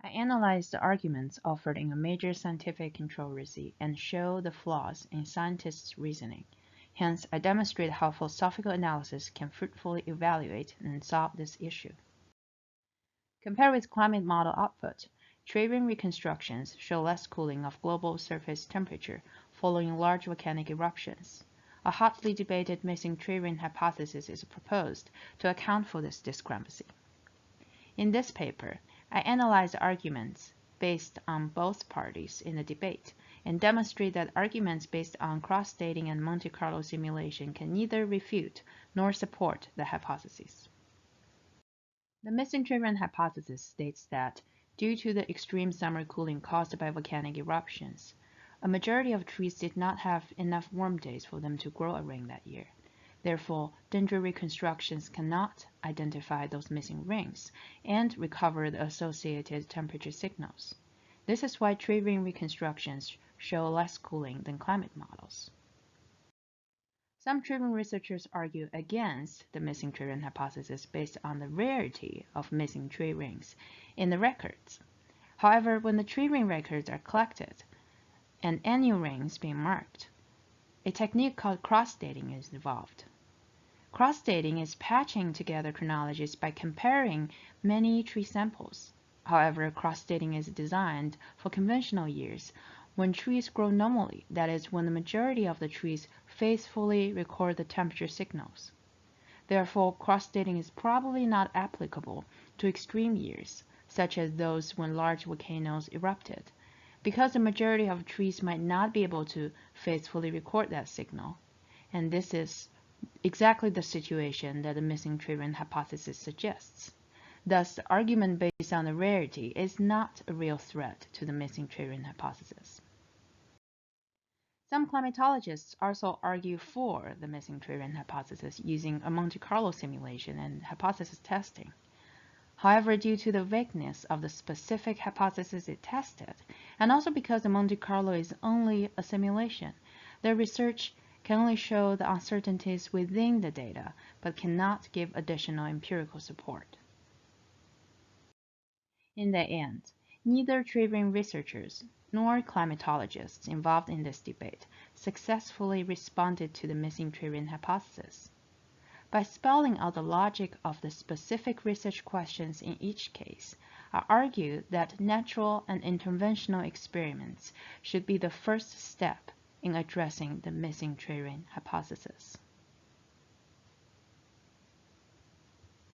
I analyzed the arguments offered in a major scientific controversy and show the flaws in scientists' reasoning. Hence, I demonstrate how philosophical analysis can fruitfully evaluate and solve this issue. Compared with climate model output, tree-ring reconstructions show less cooling of global surface temperature following large volcanic eruptions. A hotly debated missing tree-ring hypothesis is proposed to account for this discrepancy. In this paper, I analyze arguments based on both parties in the debate and demonstrate that arguments based on cross-dating and Monte Carlo simulation can neither refute nor support the hypothesis. The missing tree-ring hypothesis states that, due to the extreme summer cooling caused by volcanic eruptions, a majority of trees did not have enough warm days for them to grow a ring that year. Therefore, dendritic reconstructions cannot identify those missing rings and recover the associated temperature signals. This is why tree ring reconstructions show less cooling than climate models. Some tree ring researchers argue against the missing tree ring hypothesis based on the rarity of missing tree rings in the records. However, when the tree ring records are collected and annual rings being marked, a technique called cross-dating is involved. Cross-dating is patching together chronologies by comparing many tree samples. However, cross-dating is designed for conventional years when trees grow normally, that is, when the majority of the trees faithfully record the temperature signals. Therefore, cross-dating is probably not applicable to extreme years, such as those when large volcanoes erupted, because the majority of trees might not be able to faithfully record that signal, and this is exactly the situation that the missing tree ring hypothesis suggests. Thus, the argument based on the rarity is not a real threat to the missing tree ring hypothesis. Some climatologists also argue for the missing tree ring hypothesis using a Monte Carlo simulation and hypothesis testing. However, due to the vagueness of the specific hypothesis it tested, and also because the Monte Carlo is only a simulation, their research can only show the uncertainties within the data, but cannot give additional empirical support. In the end, neither tree ring researchers nor climatologists involved in this debate successfully responded to the missing tree ring hypothesis. By spelling out the logic of the specific research questions in each case, I argue that natural and interventional experiments should be the first step in addressing the missing tree ring hypothesis.